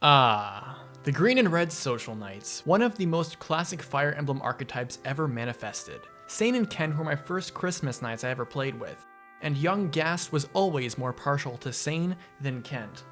The green and red social knights, one of the most classic Fire Emblem archetypes ever manifested. Sain and Kent were my first Christmas knights I ever played with, and young Gast was always more partial to Sain than Kent.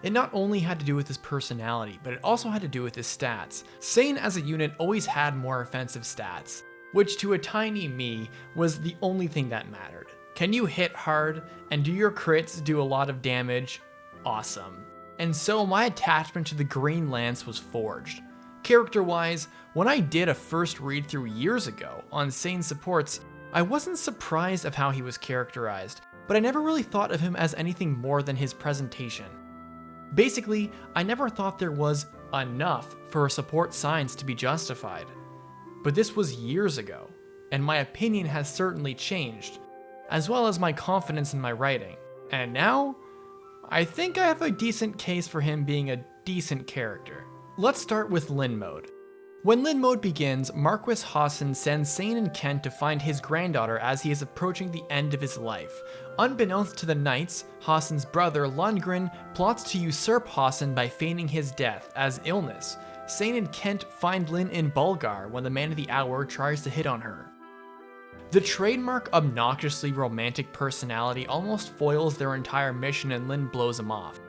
It not only had to do with his personality, but it also had to do with his stats. Sain as a unit always had more offensive stats, which to a tiny me was the only thing that mattered. Can you hit hard, and do your crits do a lot of damage? Awesome. And so my attachment to the green lance was forged. Character-wise, when I did a first read-through years ago on Sain supports, I wasn't surprised of how he was characterized, but I never really thought of him as anything more than his presentation. Basically, I never thought there was enough for support signs to be justified. But this was years ago, and my opinion has certainly changed, as well as my confidence in my writing. And now, I think I have a decent case for him being a decent character. Let's start with Lyn Mode. When Lyn Mode begins, Marquis Hassan sends Sain and Kent to find his granddaughter as he is approaching the end of his life. Unbeknownst to the knights, Hassan's brother Lundgren plots to usurp Hassan by feigning his death as illness. Sain and Kent find Lyn in Bulgar when the man of the hour tries to hit on her. The trademark obnoxiously romantic personality almost foils their entire mission and Lyn blows him off.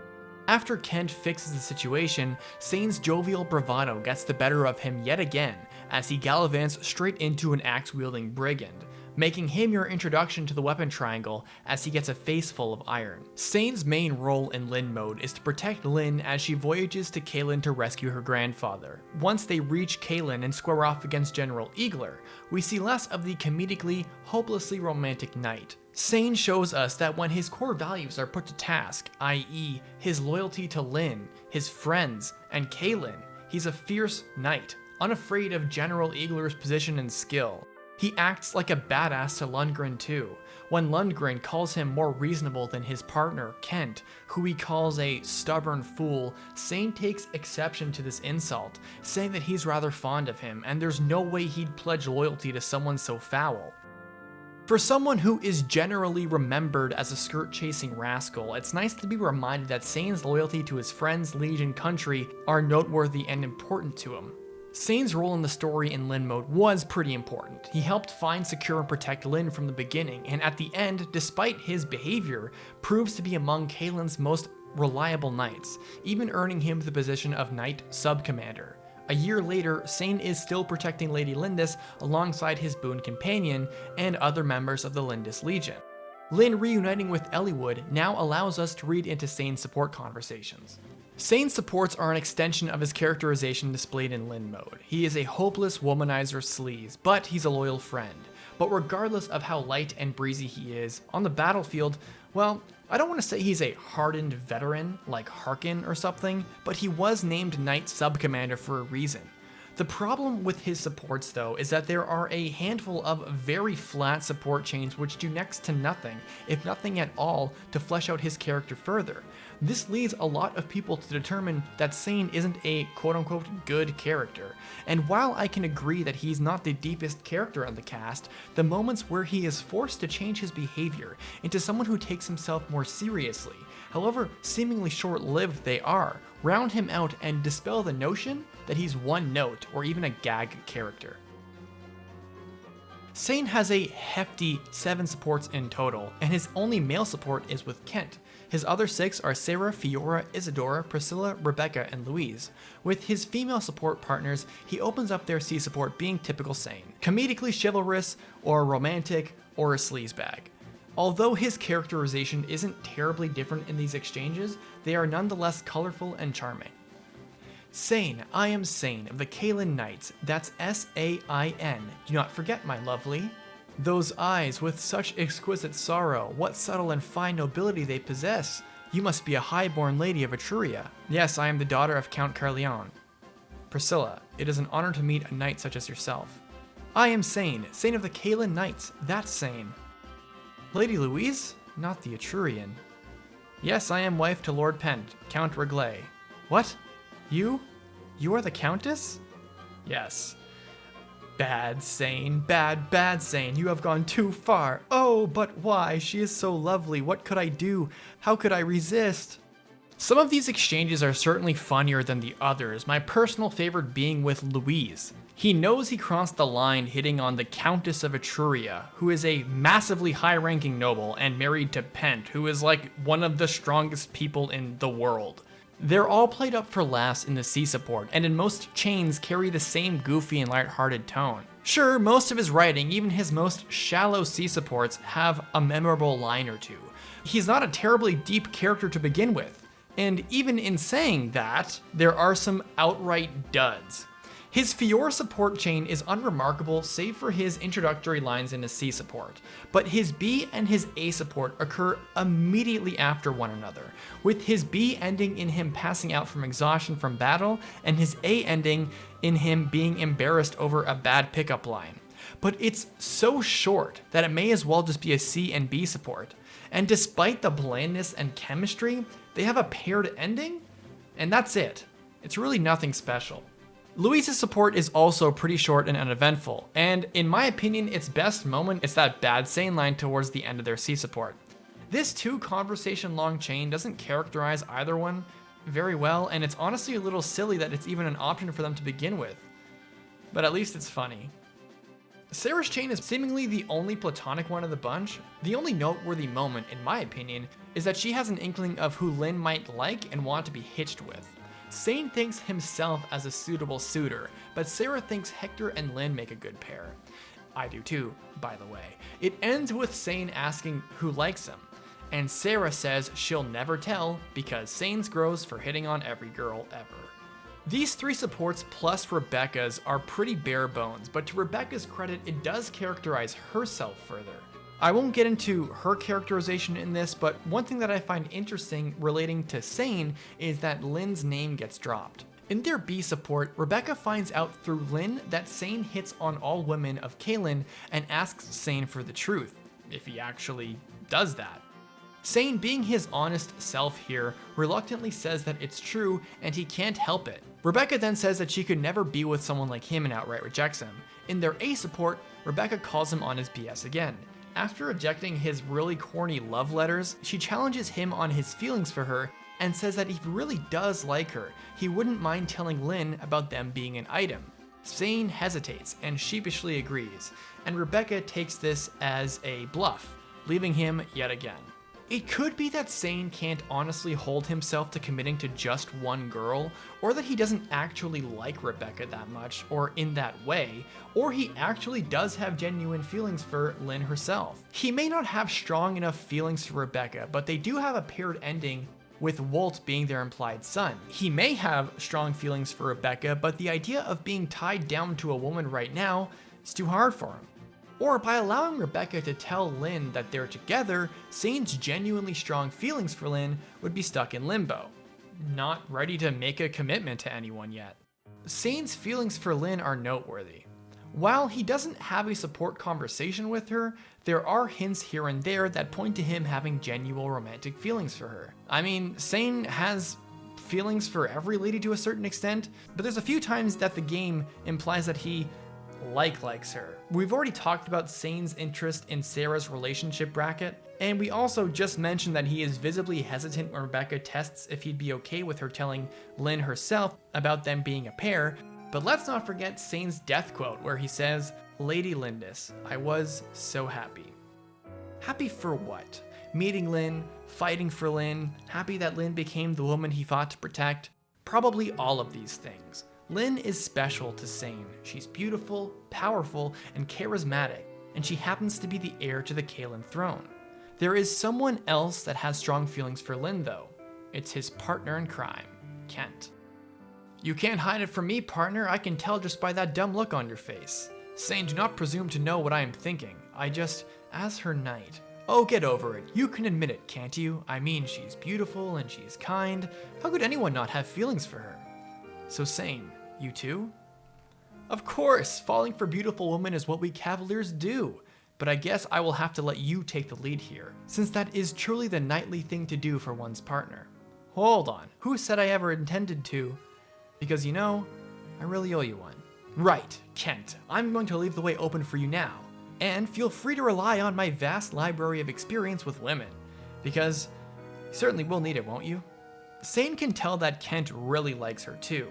After Kent fixes the situation, Sain's jovial bravado gets the better of him yet again as he gallivants straight into an axe-wielding brigand, making him your introduction to the weapon triangle as he gets a face full of iron. Sain's main role in Lyn Mode is to protect Lyn as she voyages to Caelin to rescue her grandfather. Once they reach Caelin and square off against General Eagler, we see less of the comedically, hopelessly romantic knight. Sain shows us that when his core values are put to task, i.e. his loyalty to Lyn, his friends, and Caelin, he's a fierce knight, unafraid of General Eagler's position and skill. He acts like a badass to Lundgren too, when Lundgren calls him more reasonable than his partner, Kent, who he calls a stubborn fool. Sain takes exception to this insult, saying that he's rather fond of him and there's no way he'd pledge loyalty to someone so foul. For someone who is generally remembered as a skirt-chasing rascal, it's nice to be reminded that Sain's loyalty to his friends, liege, and country are noteworthy and important to him. Sain's role in the story in Lyn Mode was pretty important. He helped find, secure, and protect Lyn from the beginning, and at the end, despite his behavior, proves to be among Caelin's most reliable knights, even earning him the position of Knight Subcommander. A year later, Sain is still protecting Lady Lyndis alongside his boon companion and other members of the Lyndis Legion. Lyn reuniting with Eliwood now allows us to read into Sain's support conversations. Sain's supports are an extension of his characterization displayed in Lyn Mode. He is a hopeless womanizer sleaze, but he's a loyal friend. But regardless of how light and breezy he is, on the battlefield, well, I don't want to say he's a hardened veteran like Harkin or something, but he was named Knight Subcommander for a reason. The problem with his supports though is that there are a handful of very flat support chains which do next to nothing, if nothing at all, to flesh out his character further. This leads a lot of people to determine that Sain isn't a quote-unquote good character, and while I can agree that he's not the deepest character on the cast, the moments where he is forced to change his behavior into someone who takes himself more seriously, however seemingly short-lived they are, round him out and dispel the notion that he's one note or even a gag character. Sain has a hefty 7 supports in total, and his only male support is with Kent. His other 6 are Sarah, Fiora, Isadora, Priscilla, Rebecca, and Louise. With his female support partners, he opens up their C support being typical Sain, comedically chivalrous, or romantic, or a sleazebag. Although his characterization isn't terribly different in these exchanges, they are nonetheless colorful and charming. Sain, I am Sain of the Caelin Knights, that's S-A-I-N, do not forget my lovely. Those eyes with such exquisite sorrow, what subtle and fine nobility they possess. You must be a high-born lady of Etruria. Yes, I am the daughter of Count Caelin. Priscilla, it is an honor to meet a knight such as yourself. I am Sain, Sain of the Caelin Knights, that's Sain. Lady Louise, not the Etrurian. Yes, I am wife to Lord Pent, Count Reglay. What? You? You are the Countess? Yes. Bad Sain, bad Sain, you have gone too far. Oh, but why? She is so lovely. What could I do? How could I resist? Some of these exchanges are certainly funnier than the others, my personal favorite being with Louise. He knows he crossed the line hitting on the Countess of Etruria, who is a massively high-ranking noble and married to Pent, who is like one of the strongest people in the world. They're all played up for laughs in the C support, and in most chains carry the same goofy and lighthearted tone. Sure, most of his writing, even his most shallow C supports, have a memorable line or two. He's not a terribly deep character to begin with, and even in saying that, there are some outright duds. His Fiora support chain is unremarkable save for his introductory lines in his C support, but his B and his A support occur immediately after one another, with his B ending in him passing out from exhaustion from battle, and his A ending in him being embarrassed over a bad pickup line. But it's so short that it may as well just be a C and B support, and despite the blandness and chemistry, they have a paired ending, and that's it. It's really nothing special. Louise's support is also pretty short and uneventful, and in my opinion, its best moment is that bad Sain line towards the end of their C support. This 2-conversation long chain doesn't characterize either one very well, and it's honestly a little silly that it's even an option for them to begin with. But at least it's funny. Sarah's chain is seemingly the only platonic one of the bunch. The only noteworthy moment, in my opinion, is that she has an inkling of who Lyn might like and want to be hitched with. Sain thinks himself as a suitable suitor, but Sarah thinks Hector and Lyn make a good pair. I do too, by the way. It ends with Sain asking who likes him, and Sarah says she'll never tell because Sain's grows for hitting on every girl ever. These 3 supports plus Rebecca's are pretty bare bones, but to Rebecca's credit, it does characterize herself further. I won't get into her characterization in this, but one thing that I find interesting relating to Sain is that Lyn's name gets dropped. In their B support, Rebecca finds out through Lyn that Sain hits on all women of Caelin and asks Sain for the truth, if he actually does that. Sain, being his honest self here, reluctantly says that it's true and he can't help it. Rebecca then says that she could never be with someone like him and outright rejects him. In their A support, Rebecca calls him on his BS again. After rejecting his really corny love letters, she challenges him on his feelings for her and says that if he really does like her, he wouldn't mind telling Lyn about them being an item. Sain hesitates and sheepishly agrees, and Rebecca takes this as a bluff, leaving him yet again. It could be that Sain can't honestly hold himself to committing to just one girl, or that he doesn't actually like Rebecca that much, or in that way, or he actually does have genuine feelings for Lyn herself. He may not have strong enough feelings for Rebecca, but they do have a paired ending with Wolt being their implied son. He may have strong feelings for Rebecca, but the idea of being tied down to a woman right now is too hard for him. Or by allowing Rebecca to tell Lyn that they're together, Sain's genuinely strong feelings for Lyn would be stuck in limbo, not ready to make a commitment to anyone yet. Sain's feelings for Lyn are noteworthy. While he doesn't have a support conversation with her, there are hints here and there that point to him having genuine romantic feelings for her. I mean, Sain has feelings for every lady to a certain extent, but there's a few times that the game implies that he likes her. We've already talked about Sain's interest in Sarah's relationship bracket, and we also just mentioned that he is visibly hesitant when Rebecca tests if he'd be okay with her telling Lyn herself about them being a pair, but let's not forget Sain's death quote where he says, "Lady Lyndis, I was so happy." Happy for what? Meeting Lyn, fighting for Lyn, happy that Lyn became the woman he fought to protect? Probably all of these things. Lyn is special to Sain. She's beautiful, powerful, and charismatic, and she happens to be the heir to the Caelin throne. There is someone else that has strong feelings for Lyn though. It's his partner in crime, Kent. "You can't hide it from me, partner. I can tell just by that dumb look on your face. Sain, do not presume to know what I am thinking. As her knight. Oh, get over it. You can admit it, can't you? I mean, she's beautiful and she's kind. How could anyone not have feelings for her? So Sain, you too?" Of course, falling for beautiful women is what we cavaliers do. But I guess I will have to let you take the lead here, since that is truly the knightly thing to do for one's partner. Hold on, who said I ever intended to? Because you know, I really owe you one. Right, Kent, I'm going to leave the way open for you now. And feel free to rely on my vast library of experience with women, because you certainly will need it, won't you? Sain can tell that Kent really likes her too.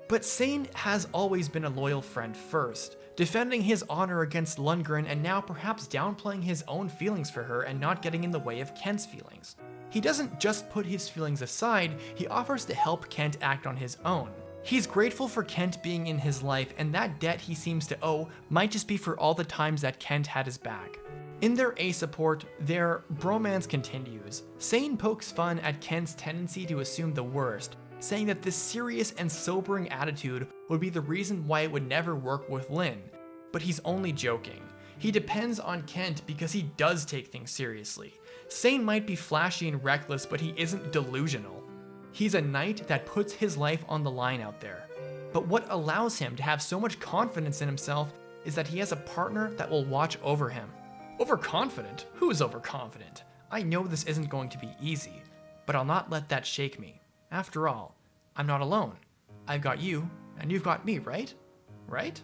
But Sain has always been a loyal friend first, defending his honor against Lundgren and now perhaps downplaying his own feelings for her and not getting in the way of Kent's feelings. He doesn't just put his feelings aside, he offers to help Kent act on his own. He's grateful for Kent being in his life, and that debt he seems to owe might just be for all the times that Kent had his back. In their A support, their bromance continues. Sain pokes fun at Kent's tendency to assume the worst, saying that this serious and sobering attitude would be the reason why it would never work with Lyn. But he's only joking. He depends on Kent because he does take things seriously. Sain might be flashy and reckless, but he isn't delusional. He's a knight that puts his life on the line out there. But what allows him to have so much confidence in himself is that he has a partner that will watch over him. Overconfident? Who is overconfident? I know this isn't going to be easy, but I'll not let that shake me. After all, I'm not alone. I've got you, and you've got me, right? Right?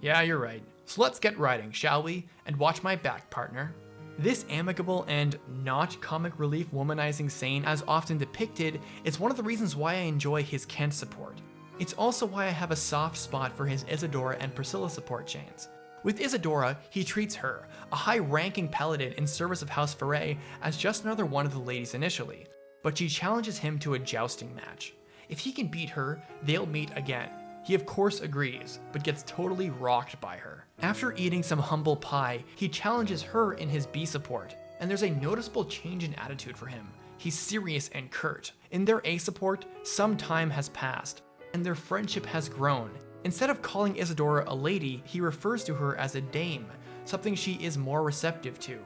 Yeah, you're right. So let's get riding, shall we? And watch my back, partner. This amicable and not comic relief womanizing Sain as often depicted is one of the reasons why I enjoy his Kent support. It's also why I have a soft spot for his Isadora and Priscilla support chains. With Isadora, he treats her, a high-ranking paladin in service of House Faerghast, as just another one of the ladies initially, but she challenges him to a jousting match. If he can beat her, they'll meet again. He of course agrees, but gets totally rocked by her. After eating some humble pie, he challenges her in his B support, and there's a noticeable change in attitude for him. He's serious and curt. In their A support, some time has passed, and their friendship has grown. Instead of calling Isadora a lady, he refers to her as a dame, something she is more receptive to.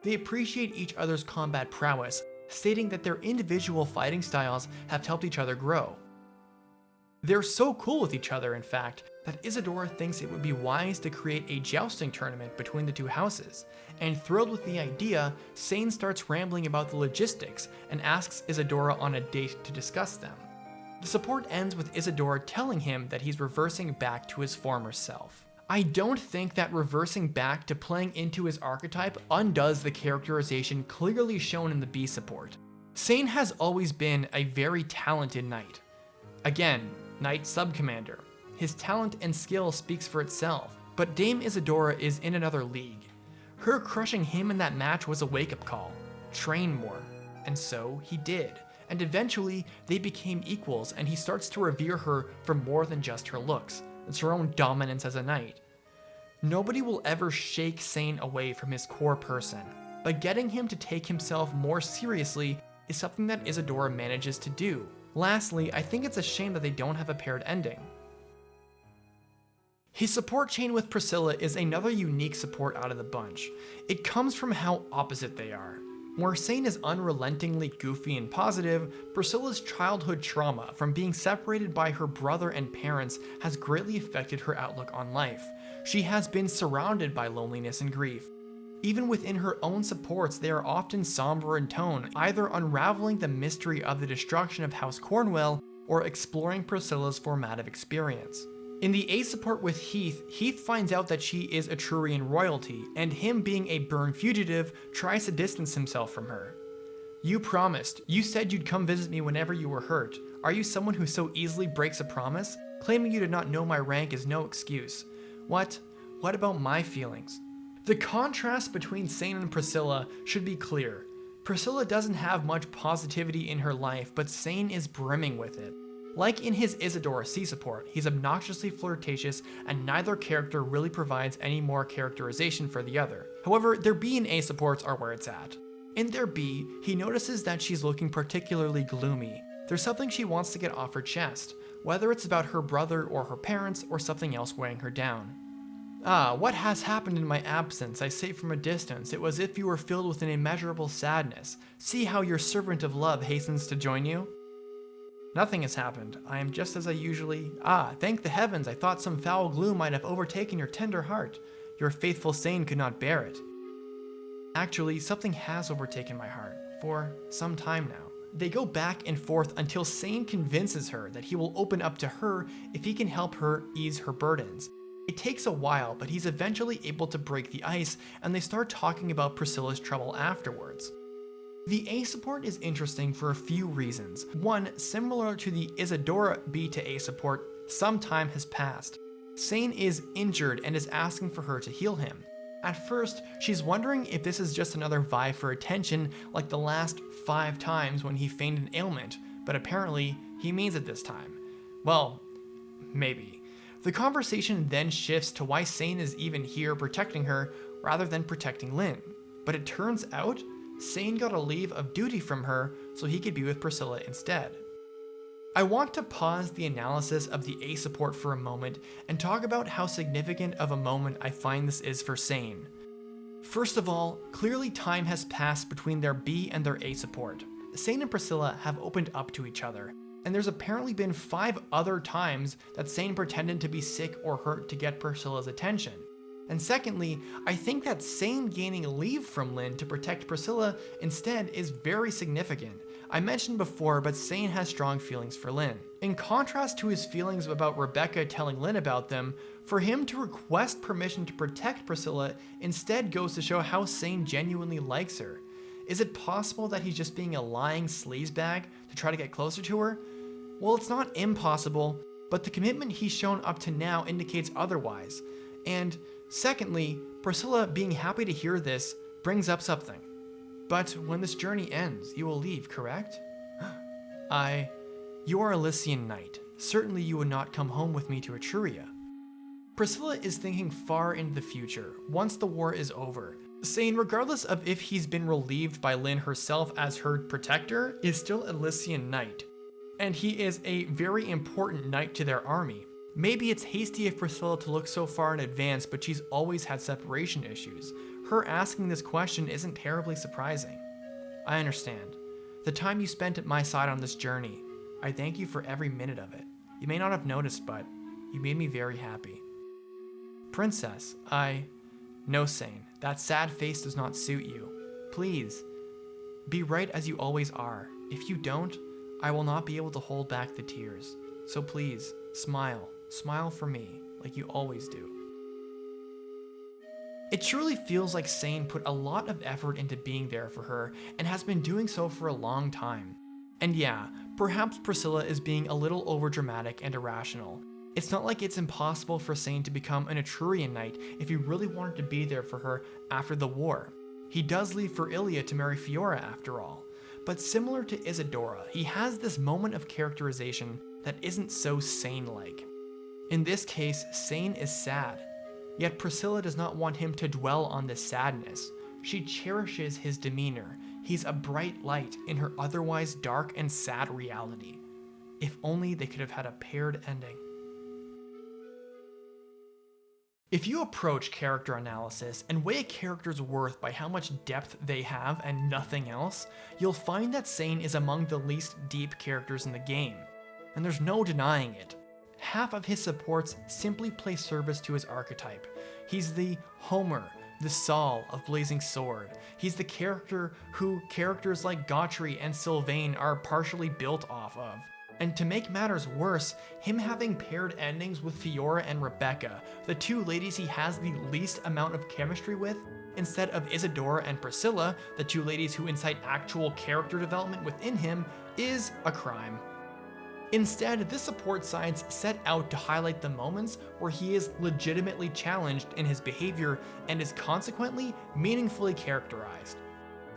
They appreciate each other's combat prowess, stating that their individual fighting styles have helped each other grow. They're so cool with each other, in fact, that Isadora thinks it would be wise to create a jousting tournament between the two houses, and thrilled with the idea, Sain starts rambling about the logistics and asks Isadora on a date to discuss them. The support ends with Isadora telling him that he's reversing back to his former self. I don't think that reversing back to playing into his archetype undoes the characterization clearly shown in the B support. Sain has always been a very talented knight. Again, Knight Subcommander. His talent and skill speaks for itself, but Dame Isadora is in another league. Her crushing him in that match was a wake-up call. Train more. And so he did. And eventually, they became equals, and he starts to revere her for more than just her looks. It's her own dominance as a knight. Nobody will ever shake Sain away from his core person, but getting him to take himself more seriously is something that Isadora manages to do. Lastly, I think it's a shame that they don't have a paired ending. His support chain with Priscilla is another unique support out of the bunch. It comes from how opposite they are. Where Sain is unrelentingly goofy and positive, Priscilla's childhood trauma from being separated by her brother and parents has greatly affected her outlook on life. She has been surrounded by loneliness and grief. Even within her own supports, they are often somber in tone, either unraveling the mystery of the destruction of House Cornwell or exploring Priscilla's formative experience. In the A support with Heath, Heath finds out that she is Etrurian royalty, and him being a Burn fugitive tries to distance himself from her. You promised. You said you'd come visit me whenever you were hurt. Are you someone who so easily breaks a promise? Claiming you did not know my rank is no excuse. What? What about my feelings? The contrast between Sain and Priscilla should be clear. Priscilla doesn't have much positivity in her life, but Sain is brimming with it. Like in his Isadora C support, he's obnoxiously flirtatious, and neither character really provides any more characterization for the other. However, their B and A supports are where it's at. In their B, he notices that she's looking particularly gloomy. There's something she wants to get off her chest, whether it's about her brother or her parents or something else weighing her down. Ah, what has happened in my absence? I say from a distance. It was as if you were filled with an immeasurable sadness. See how your servant of love hastens to join you? Nothing has happened. I am just as I usually... Ah, thank the heavens, I thought some foul gloom might have overtaken your tender heart. Your faithful Sain could not bear it. Actually, something has overtaken my heart, for some time now. They go back and forth until Sain convinces her that he will open up to her if he can help her ease her burdens. It takes a while, but he's eventually able to break the ice, and they start talking about Priscilla's trouble afterwards. The A support is interesting for a few reasons. One, similar to the Isadora B to A support, some time has passed. Sain is injured and is asking for her to heal him. At first, she's wondering if this is just another vie for attention like the last 5 times when he feigned an ailment, but apparently he means it this time. Well, maybe. The conversation then shifts to why Sain is even here protecting her rather than protecting Lyn. But it turns out, Sain got a leave of duty from her so he could be with Priscilla instead. I want to pause the analysis of the A support for a moment and talk about how significant of a moment I find this is for Sain. First of all, clearly time has passed between their B and their A support. Sain and Priscilla have opened up to each other, and there's apparently been 5 other times that Sain pretended to be sick or hurt to get Priscilla's attention. And secondly, I think that Sain gaining leave from Lyn to protect Priscilla instead is very significant. I mentioned before, but Sain has strong feelings for Lyn. In contrast to his feelings about Rebecca telling Lyn about them, for him to request permission to protect Priscilla instead goes to show how Sain genuinely likes her. Is it possible that he's just being a lying sleazebag to try to get closer to her? Well, it's not impossible, but the commitment he's shown up to now indicates otherwise. And secondly, Priscilla being happy to hear this brings up something. But when this journey ends, you will leave, correct? You are a Lycian knight. Certainly you would not come home with me to Etruria. Priscilla is thinking far into the future, once the war is over. Sain, regardless of if he's been relieved by Lyn herself as her protector, is still a Lycian knight. And he is a very important knight to their army. Maybe it's hasty of Priscilla to look so far in advance, but she's always had separation issues. Her asking this question isn't terribly surprising. I understand. The time you spent at my side on this journey, I thank you for every minute of it. You may not have noticed, but you made me very happy. Princess, No, Sain, that sad face does not suit you. Please, be right as you always are. If you don't, I will not be able to hold back the tears. So please, smile. Smile for me, like you always do. It truly feels like Sain put a lot of effort into being there for her and has been doing so for a long time. And yeah, perhaps Priscilla is being a little overdramatic and irrational. It's not like it's impossible for Sain to become an Etrurian knight if he really wanted to be there for her after the war. He does leave for Ilia to marry Fiora after all. But similar to Isadora, he has this moment of characterization that isn't so Sain-like. In this case, Sain is sad. Yet Priscilla does not want him to dwell on this sadness. She cherishes his demeanor. He's a bright light in her otherwise dark and sad reality. If only they could have had a paired ending. If you approach character analysis and weigh a character's worth by how much depth they have and nothing else, you'll find that Sain is among the least deep characters in the game. And there's no denying it. Half of his supports simply play service to his archetype. He's the Homer, the Saul of Blazing Sword. He's the character who characters like Gautry and Sylvain are partially built off of. And to make matters worse, him having paired endings with Fiora and Rebecca, the 2 ladies he has the least amount of chemistry with, instead of Isadora and Priscilla, the 2 ladies who incite actual character development within him, is a crime. Instead, this support sides set out to highlight the moments where he is legitimately challenged in his behavior and is consequently meaningfully characterized.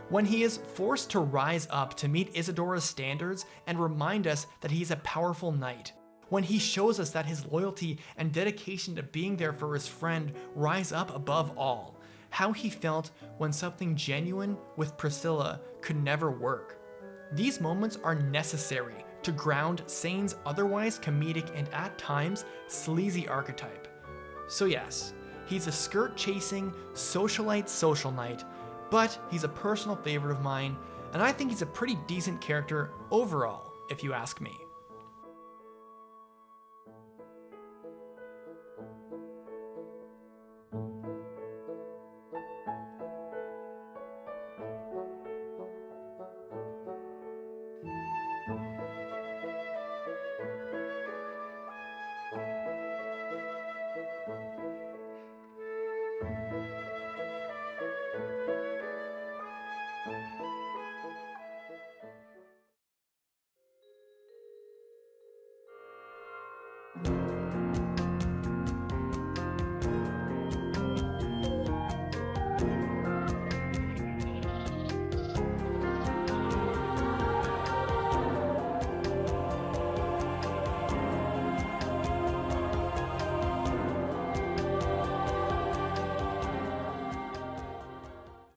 When he is forced to rise up to meet Isadora's standards and remind us that he's a powerful knight. When he shows us that his loyalty and dedication to being there for his friend rise up above all. How he felt when something genuine with Priscilla could never work. These moments are necessary to ground Sain's otherwise comedic and at times sleazy archetype. So yes, he's a skirt-chasing, socialite social knight, but he's a personal favorite of mine, and I think he's a pretty decent character overall, if you ask me. you.